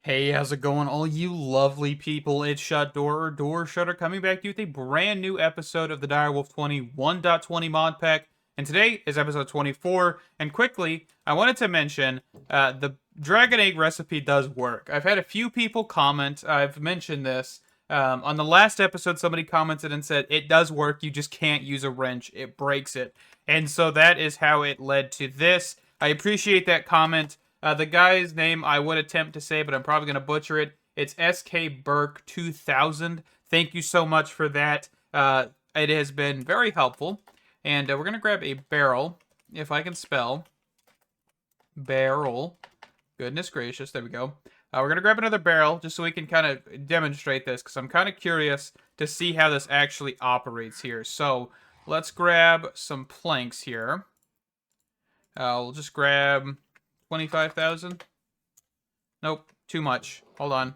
Hey, how's it going, all you lovely people? It's Doorshutter coming back to you with a brand new episode of the Direwolf20 1.20 mod pack. And today is episode 24. And quickly, I wanted to mention the dragon egg recipe does work. I've had a few people comment, I've mentioned this. On the last episode, somebody commented and said, it does work, you just can't use a wrench, it breaks it. And so that is how it led to this. I appreciate that comment. The guy's name I would attempt to say, but I'm probably going to butcher it. It's SK Burke 2000. Thank you so much for that. It has been very helpful. And we're going to grab a barrel, if I can spell. Barrel. Goodness gracious, there we go. We're going to grab another barrel, just so we can kind of demonstrate this, because I'm kind of curious to see how this actually operates here. So, let's grab some planks here. We'll just grab 25,000. Nope, too much. Hold on.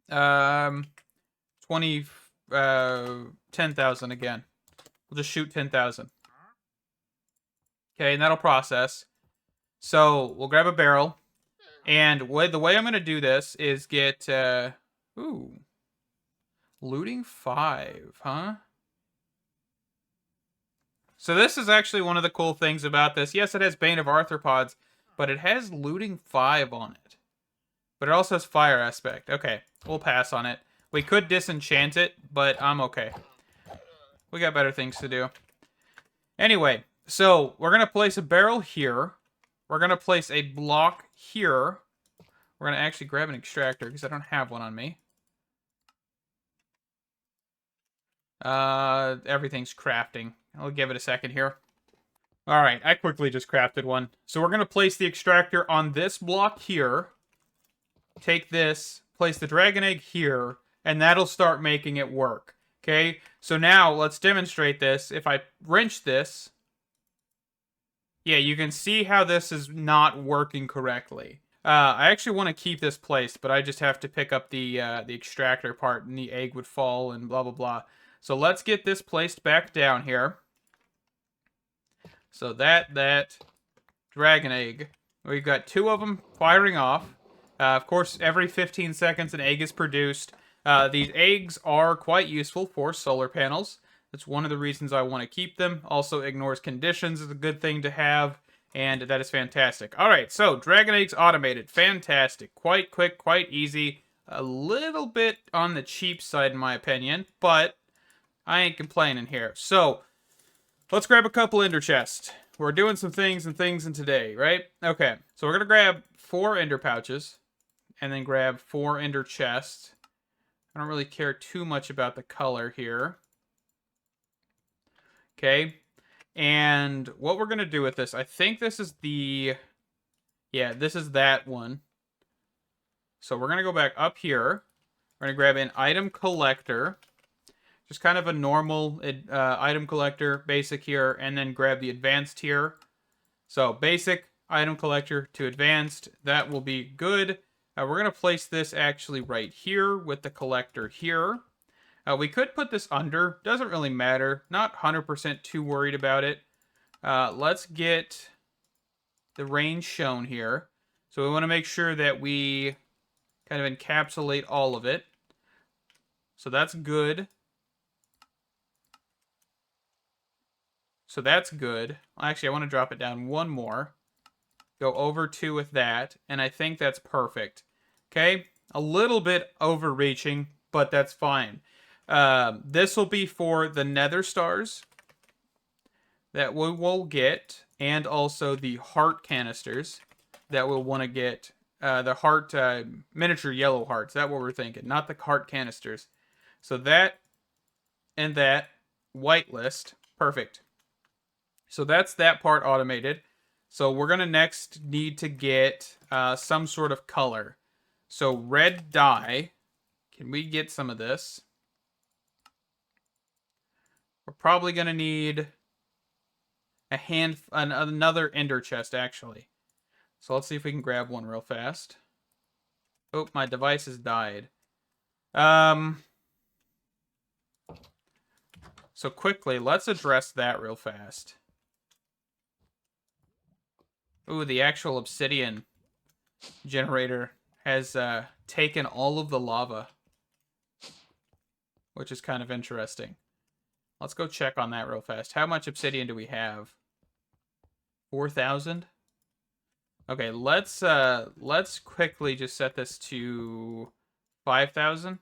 10,000 again. We'll just shoot 10,000. Okay, and that'll process. So we'll grab a barrel, and the way I'm gonna do this is get looting 5, huh? So this is actually one of the cool things about this. Yes, it has Bane of Arthropods, but it has looting 5 on it. But it also has fire aspect. Okay, we'll pass on it. We could disenchant it, but I'm okay. We got better things to do. Anyway, so we're going to place a barrel here. We're going to place a block here. We're going to actually grab an extractor because I don't have one on me. Everything's crafting. I'll give it a second here. Alright, I quickly just crafted one. So we're going to place the extractor on this block here. Take this, place the dragon egg here, and that'll start making it work. Okay, so now let's demonstrate this. If I wrench this, yeah, you can see how this is not working correctly. I actually want to keep this placed, but I just have to pick up the extractor part, and the egg would fall, and blah, blah, blah. So let's get this placed back down here. So that dragon egg, we've got 2 of them firing off. Of course, every 15 seconds an egg is produced. These eggs are quite useful for solar panels. That's one of the reasons I want to keep them. Also, ignores conditions is a good thing to have, and that is fantastic. Alright, so dragon eggs automated. Fantastic. Quite quick, quite easy. A little bit on the cheap side, in my opinion, but I ain't complaining here. So, let's grab a couple ender chests. We're doing some things in today, right? Okay, so we're going to grab 4 ender pouches, and then grab 4 ender chests. I don't really care too much about the color here. Okay, and what we're going to do with this, I think this is the... Yeah, this is that one. So we're going to go back up here. We're going to grab an item collector. Just kind of a normal item collector, basic here, and then grab the advanced here. So basic, item collector to advanced, that will be good. We're going to place this actually right here with the collector here. We could put this under, doesn't really matter, not 100% too worried about it. Let's get the range shown here. So we want to make sure that we kind of encapsulate all of it. So that's good. So that's good. Actually, I want to drop it down one more. Go over 2 with that, and I think that's perfect. Okay? A little bit overreaching, but that's fine. This will be for the nether stars that we will get, and also the heart canisters that we'll want to get. The heart, miniature yellow hearts. That's what we're thinking, not the heart canisters. So that and that whitelist. Perfect. So that's that part automated. So we're going to next need to get some sort of color. So red dye. Can we get some of this? We're probably going to need another ender chest, actually. So let's see if we can grab one real fast. Oh, my device has died. So quickly, let's address that real fast. Ooh, the actual obsidian generator has taken all of the lava, which is kind of interesting. Let's go check on that real fast. How much obsidian do we have? 4,000? Okay, let's quickly just set this to 5,000.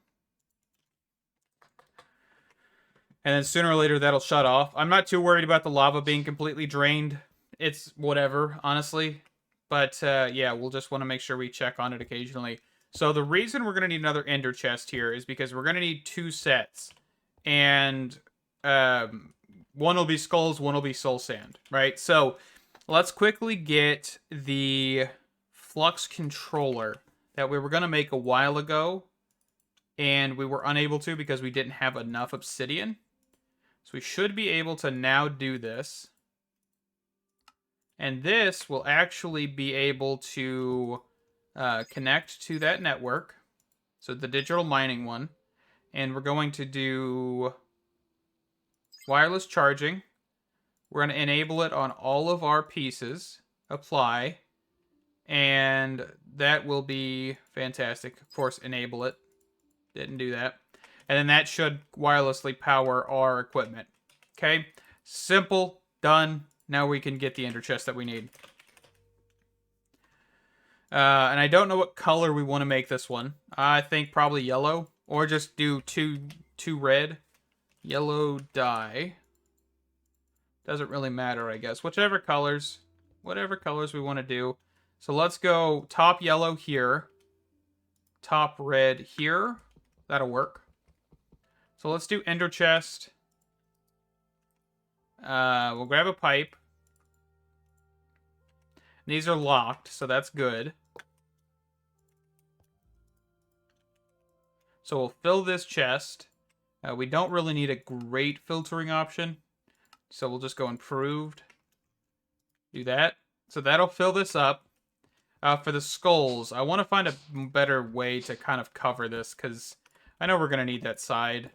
And then sooner or later that'll shut off. I'm not too worried about the lava being completely drained. It's whatever, honestly. But yeah, we'll just want to make sure we check on it occasionally. So the reason we're going to need another ender chest here is because we're going to need 2 sets. And one will be skulls, one will be soul sand, right? So let's quickly get the flux controller that we were going to make a while ago. And we were unable to because we didn't have enough obsidian. So we should be able to now do this. And this will actually be able to connect to that network. So the digital mining one. And we're going to do wireless charging. We're going to enable it on all of our pieces. Apply. And that will be fantastic. Of course, enable it. Didn't do that. And then that should wirelessly power our equipment. Okay? Simple. Done. Now we can get the ender chest that we need. And I don't know what color we want to make this one. I think probably yellow. Or just do two red. Yellow dye. Doesn't really matter, I guess. Whatever colors we want to do. So let's go top yellow here. Top red here. That'll work. So let's do ender chest. We'll grab a pipe. These are locked, so that's good. So we'll fill this chest. We don't really need a great filtering option. So we'll just go improved. Do that. So that'll fill this up. For the skulls, I want to find a better way to kind of cover this, because I know we're going to need that side.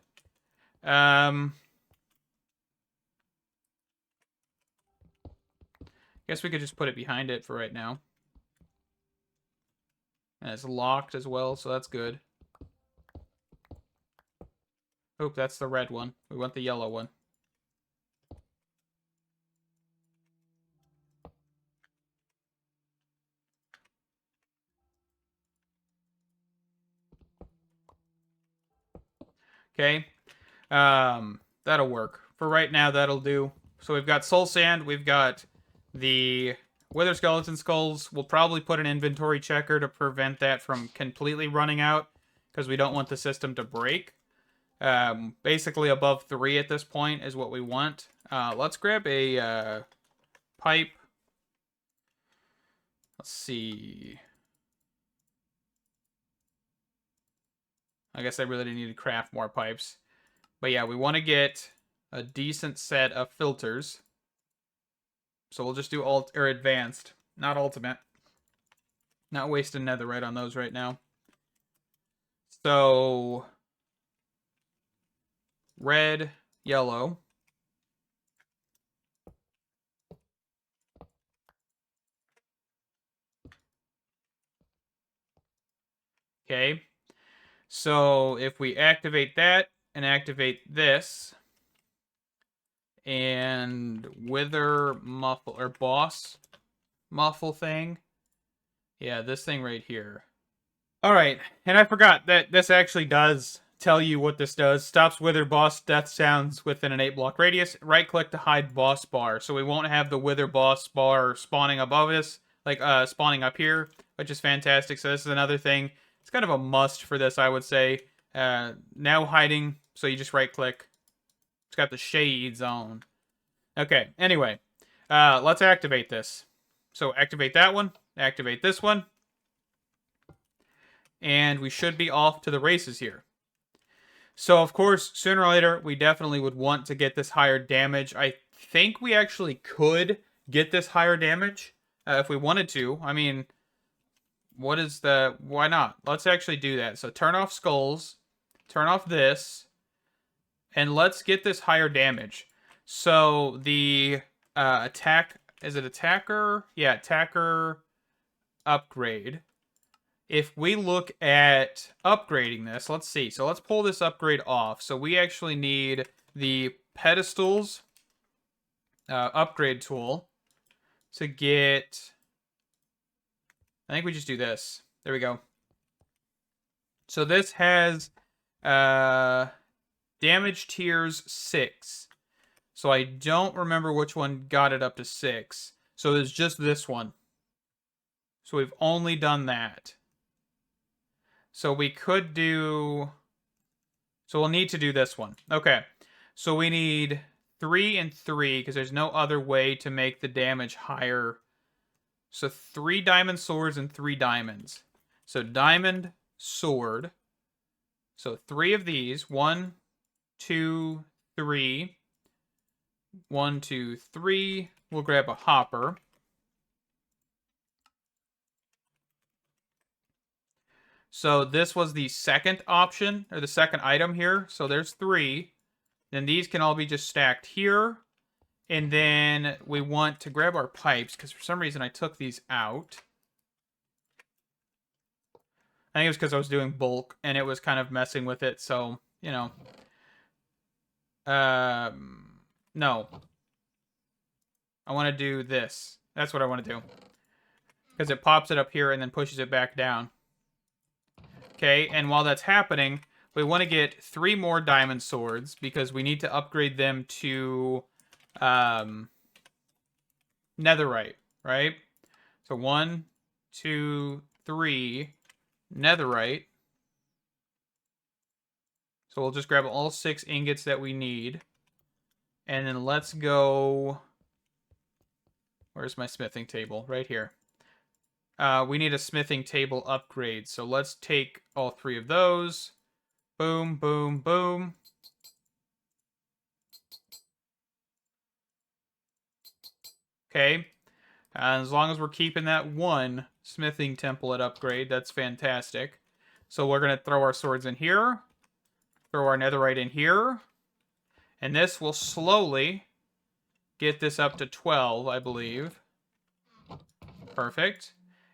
Guess we could just put it behind it for right now. And it's locked as well, so that's good. Oh, that's the red one. We want the yellow one. Okay. That'll work. For right now, that'll do. So we've got soul sand. We've got the wither skeleton skulls. We'll probably put an inventory checker to prevent that from completely running out, because we don't want the system to break. Basically above 3 at this point is what we want. Let's grab a pipe. Let's see. I guess I really need to craft more pipes. But yeah, we want to get a decent set of filters. So we'll just do advanced, not ultimate. Not wasting netherite on those right now. So red, yellow. Okay. So if we activate that and activate this and wither muffle or boss muffle thing. Yeah, this thing right here. All right, and I forgot that this actually does tell you what this does. Stops wither boss death sounds within an 8-block radius. Right click to hide boss bar, so we won't have the wither boss bar spawning above us, like spawning up here, which is fantastic. So this is another thing. It's kind of a must for this, I would say. Now hiding, so you just right click. It's got the shades on. Okay, anyway, let's activate this. So activate that one, activate this one. And we should be off to the races here. So, of course, sooner or later, we definitely would want to get this higher damage. I think we actually could get this higher damage if we wanted to. I mean, why not? Let's actually do that. So turn off skulls, turn off this, and let's get this higher damage. So the attack, is it attacker? Yeah, attacker upgrade if we look at upgrading this, let's see. So let's pull this upgrade off. So we actually need the pedestals upgrade tool to get... I think we just do this. There we go. So this has damage tiers 6. So I don't remember which one got it up to 6. So there's just this one. So we've only done that. So we could do... So we'll need to do this one. Okay. So we need 3 and 3 because there's no other way to make the damage higher. So 3 diamond swords and 3 diamonds. So diamond sword. So 3 of these. 1, 2, 3. 1, 2, 3. We'll grab a hopper. So this was the second option, or the second item here. So there's 3. Then these can all be just stacked here. And then we want to grab our pipes, because for some reason I took these out. I think it was because I was doing bulk, and it was kind of messing with it, so, you know. No. I want to do this. That's what I want to do. Because it pops it up here and then pushes it back down. Okay, and while that's happening, we want to get 3 more diamond swords because we need to upgrade them to netherite, right? So 1, 2, 3 netherite. So we'll just grab all 6 ingots that we need. And then let's go... Where's my smithing table? Right here. We need a smithing table upgrade. So let's take all 3 of those. Boom, boom, boom. Okay. As long as we're keeping that 1 smithing template upgrade, that's fantastic. So we're going to throw our swords in here. Throw our netherite in here. And this will slowly get this up to 12, I believe. Perfect.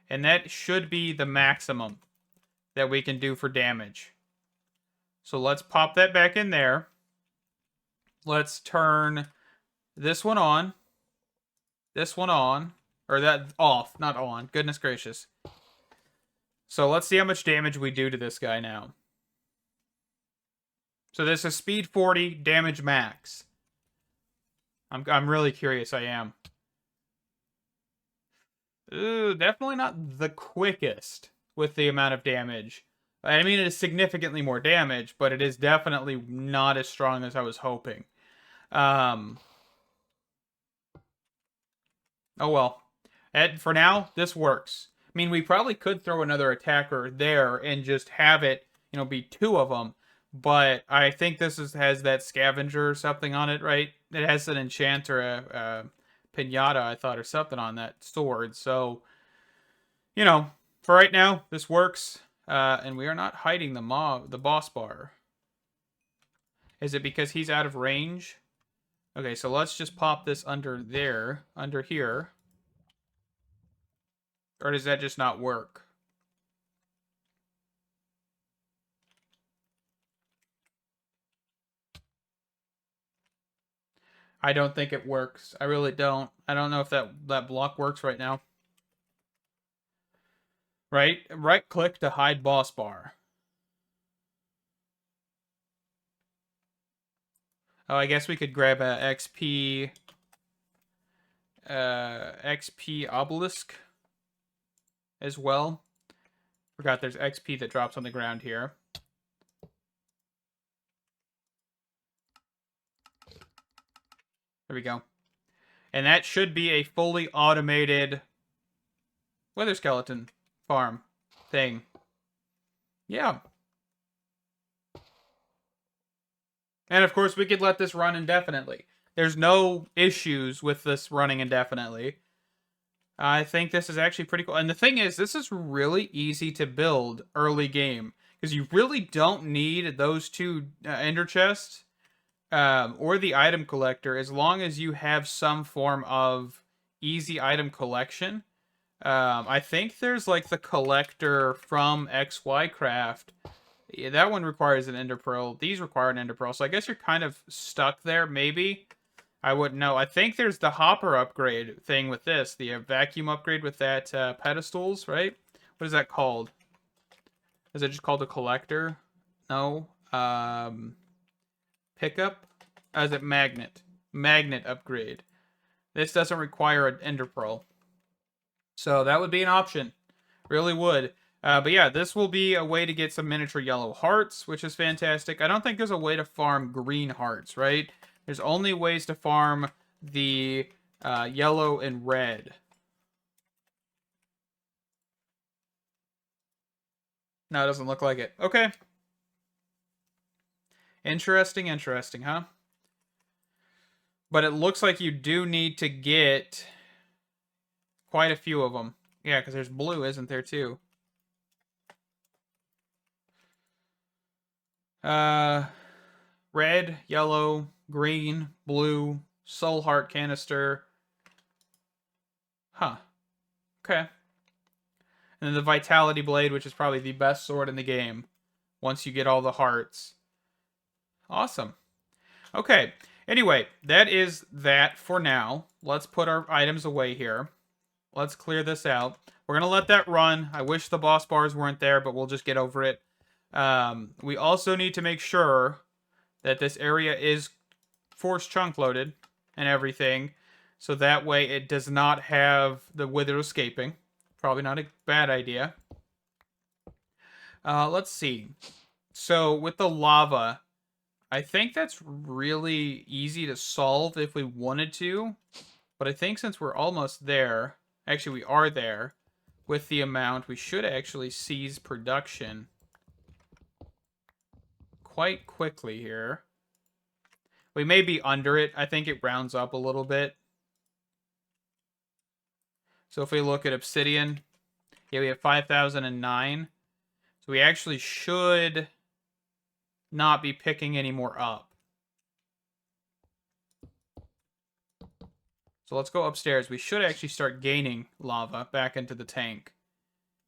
And that should be the maximum that we can do for damage. So let's pop that back in there. Let's turn this one on. This one on. Or that off, not on. Goodness gracious. So let's see how much damage we do to this guy now. So this is speed 40, damage max. I'm really curious, I am. Ooh, definitely not the quickest with the amount of damage. I mean, it is significantly more damage, but it is definitely not as strong as I was hoping. Oh well. For now, this works. I mean, we probably could throw another attacker there and just have it, you know, be 2 of them. But I think this has that scavenger or something on it, right? It has an enchant or a pinata, I thought, or something on that sword. So, you know, for right now, this works. And we are not hiding the boss bar. Is it because he's out of range? Okay, so let's just pop this under there, under here. Or does that just not work? I don't think it works. I really don't. I don't know if that block works right now. Right click to hide boss bar. Oh, I guess we could grab a XP obelisk as well. Forgot there's XP that drops on the ground here. There we go. And that should be a fully automated weather skeleton farm thing. Yeah. And of course, we could let this run indefinitely. There's no issues with this running indefinitely. I think this is actually pretty cool. And the thing is, this is really easy to build early game. Because you really don't need those 2 ender chests or the item collector as long as you have some form of easy item collection. I think there's like the collector from XY Craft. Yeah, that one requires an ender pearl. These require an ender pearl. So I guess you're kind of stuck there, maybe. I wouldn't know. I think there's the hopper upgrade thing with this. The vacuum upgrade with that pedestals, right? What is that called? Is it just called a collector? No. Pickup? Is it magnet? Magnet upgrade. This doesn't require an ender pearl. So that would be an option. Really would. But yeah, this will be a way to get some miniature yellow hearts, which is fantastic. I don't think there's a way to farm green hearts, right? There's only ways to farm the yellow and red. No, it doesn't look like it. Okay. Interesting, interesting, huh? But it looks like you do need to get quite a few of them. Yeah, because there's blue, isn't there, too? Red, yellow, green, blue, soul heart canister. Huh. Okay. And then the vitality blade, which is probably the best sword in the game once you get all the hearts. Awesome. Okay. Anyway, that is that for now. Let's put our items away here. Let's clear this out. We're going to let that run. I wish the boss bars weren't there, but we'll just get over it. We also need to make sure that this area is force chunk loaded and everything. So that way it does not have the wither escaping. Probably not a bad idea. Let's see. So with the lava, I think that's really easy to solve if we wanted to. But I think since we're almost there, actually we are there, with the amount, we should actually seize production quite quickly here. We may be under it. I think it rounds up a little bit. So if we look at obsidian, yeah, we have 5,009. So we actually should not be picking any more up. So let's go upstairs. We should actually start gaining lava back into the tank.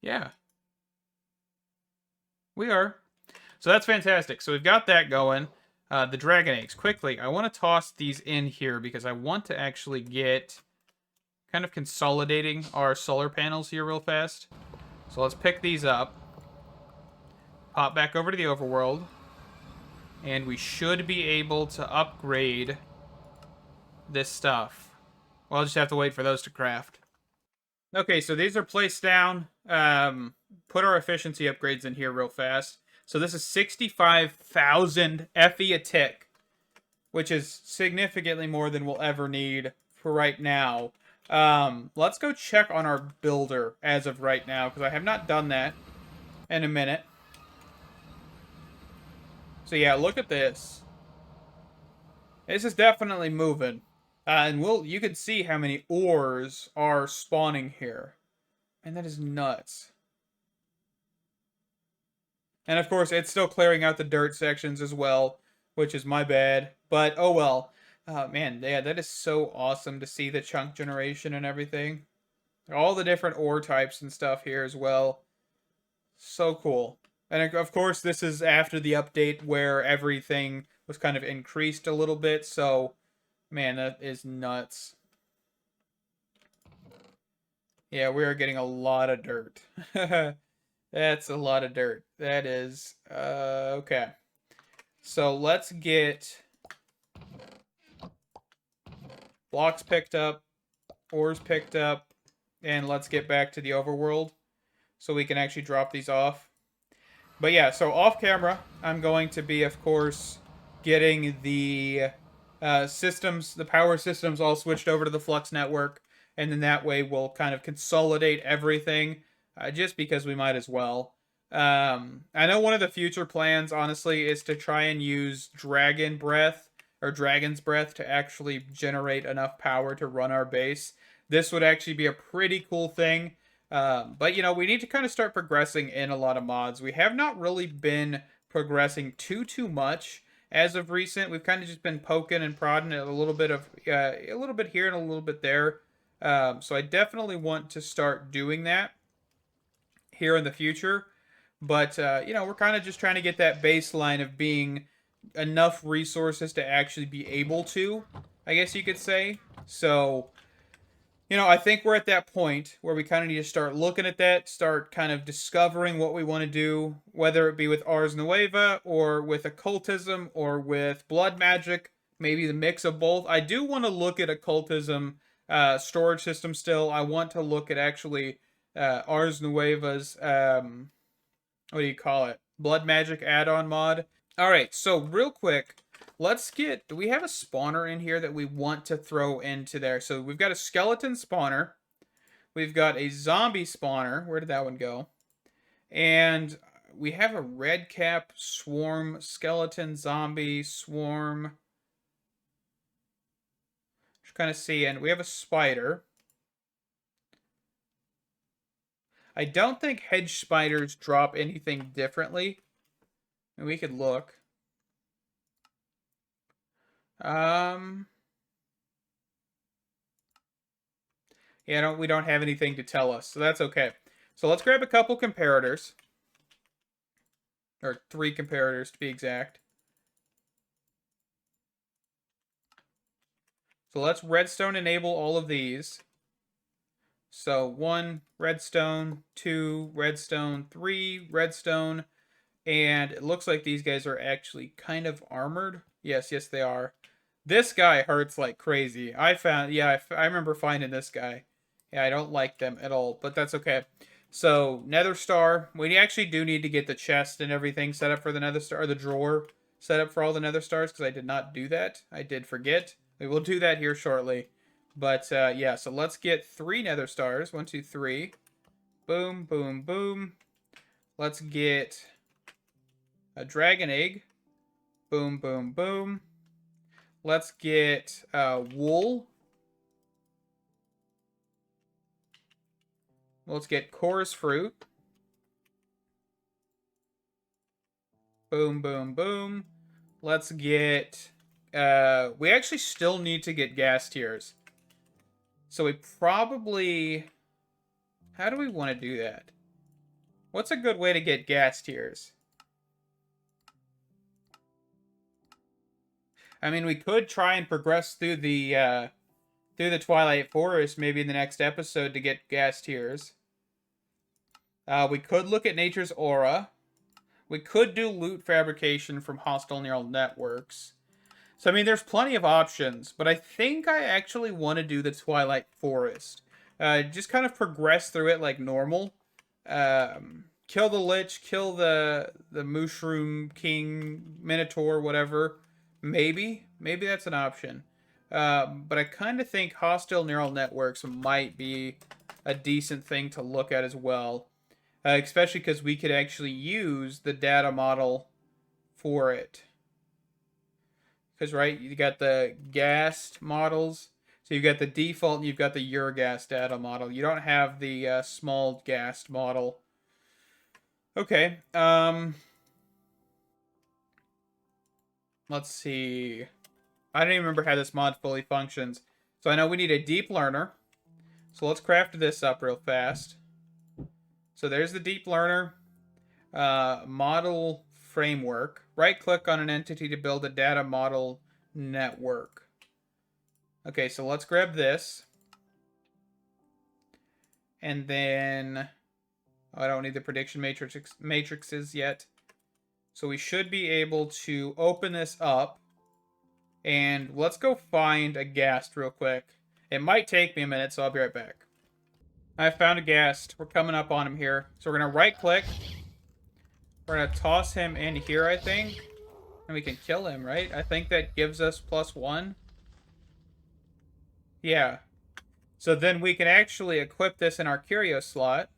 Yeah. We are. So that's fantastic. So we've got that going. The dragon eggs. Quickly, I want to toss these in here because I want to actually get kind of consolidating our solar panels here real fast. So let's pick these up. Pop back over to the overworld. And we should be able to upgrade this stuff. Well, I'll just have to wait for those to craft. Okay, so these are placed down. Put our efficiency upgrades in here real fast. So this is 65,000 FE a tick, which is significantly more than we'll ever need for right now. Let's go check on our builder as of right now, because I have not done that in a minute. So yeah, look at this. This is definitely moving. And you can see how many ores are spawning here. And that is nuts. And of course, it's still clearing out the dirt sections as well, which is my bad. But, oh well. Man, yeah, that is so awesome to see the chunk generation and everything. All the different ore types and stuff here as well. So cool. And of course, this is after the update where everything was kind of increased a little bit. So, man, that is nuts. Yeah, we are getting a lot of dirt. That's a lot of dirt. That is, okay. So let's get blocks picked up, ores picked up, and let's get back to the overworld so we can actually drop these off. But yeah, so off camera, I'm going to be, of course, getting the systems, the power systems all switched over to the Flux network, and then that way we'll kind of consolidate everything. Just because we might as well. I know one of the future plans, honestly, is to try and use Dragon Breath, or Dragon's Breath, to actually generate enough power to run our base. This would actually be a pretty cool thing. But, you know, we need to kind of start progressing in a lot of mods. We have not really been progressing too much as of recent. We've kind of just been poking and prodding at a little bit of, a little bit here and a little bit there. So I definitely want to start doing that here in the future. But, we're kind of just trying to get that baseline of being enough resources to actually be able to, I guess you could say. So, I think we're at that point where we kind of need to start looking at that, start kind of discovering what we want to do, whether it be with Ars Nueva or with occultism or with blood magic, maybe the mix of both. I do want to look at occultism storage system still. I want to look at actually Ars Nueva's, what do you call it? Blood magic add-on mod. All right, so real quick, do we have a spawner in here that we want to throw into there? So we've got a skeleton spawner. We've got a zombie spawner. Where did that one go? And we have a red cap swarm, skeleton, zombie, swarm. Just kind of seeing. We have a spider. I don't think hedge spiders drop anything differently. And we could look. Yeah, we don't have anything to tell us, so that's okay. So let's grab a couple comparators. Or 3 comparators to be exact. So let's redstone enable all of these. So 1 redstone, 2 redstone, 3 redstone, and it looks like these guys are actually kind of armored. Yes, they are. This guy hurts like crazy. I remember finding this guy. Yeah, I don't like them at all, but that's okay. So, Nether Star. We actually do need to get the chest and everything set up for the Nether Star, or the drawer set up for all the Nether Stars, because I did not do that. I did forget. We will do that here shortly. But, yeah, so let's get 3 Nether Stars. 1, 2, 3. Boom, boom, boom. Let's get a dragon egg. Boom, boom, boom. Let's get wool. Let's get chorus fruit. Boom, boom, boom. Let's get... we actually still need to get gas tiers. So we probably... How do we want to do that? What's a good way to get gas tiers? I mean, we could try and progress through the Twilight Forest maybe in the next episode to get gas tiers. We could look at Nature's Aura. We could do loot fabrication from hostile neural networks. So, I mean, there's plenty of options, but I think I actually want to do the Twilight Forest. Just kind of progress through it like normal. Kill the Lich, kill the Mushroom King, Minotaur, whatever. Maybe that's an option. But I kind of think hostile neural networks might be a decent thing to look at as well. Especially because we could actually use the data model for it. Because, right, you got the ghast models. So you've got the default and you've got the Eurgas data model. You don't have the small ghast model. Okay. Let's see. I don't even remember how this mod fully functions. So I know we need a deep learner. So let's craft this up real fast. So there's the deep learner. Model framework. Right click on an entity to build a data model network. Okay, so let's grab this. And then I don't need the prediction matrices yet. So we should be able to open this up. And let's go find a ghast real quick. It might take me a minute, so I'll be right back. I found a ghast. We're coming up on him here. So we're going to right click. We're going to toss him in here, I think. And we can kill him, right? I think that gives us +1. Yeah. So then we can actually equip this in our curio slot.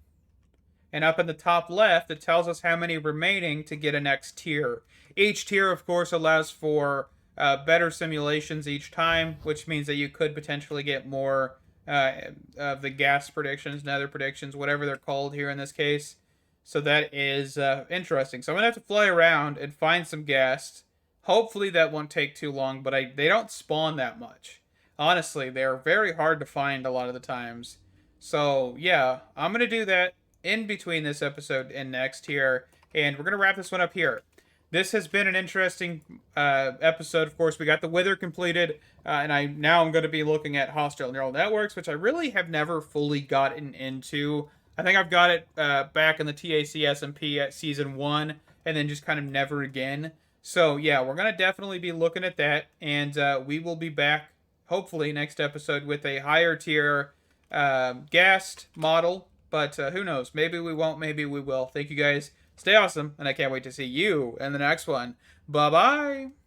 And up in the top left, it tells us how many remaining to get a next tier. Each tier, of course, allows for better simulations each time, which means that you could potentially get more of the gas predictions, nether predictions, whatever they're called here in this case. So that is interesting. So I'm going to have to fly around and find some gas. Hopefully that won't take too long, but they don't spawn that much. Honestly, they're very hard to find a lot of the times. So, yeah, I'm going to do that in between this episode and next here. And we're going to wrap this one up here. This has been an interesting episode. Of course, we got the Wither completed, and I'm going to be looking at hostile neural networks, which I really have never fully gotten into. I think I've got it back in the TAC SMP at season 1, and then just kind of never again. So yeah, we're gonna definitely be looking at that, and we will be back hopefully next episode with a higher tier ghast model. But who knows? Maybe we won't. Maybe we will. Thank you guys. Stay awesome, and I can't wait to see you in the next one. Bye bye.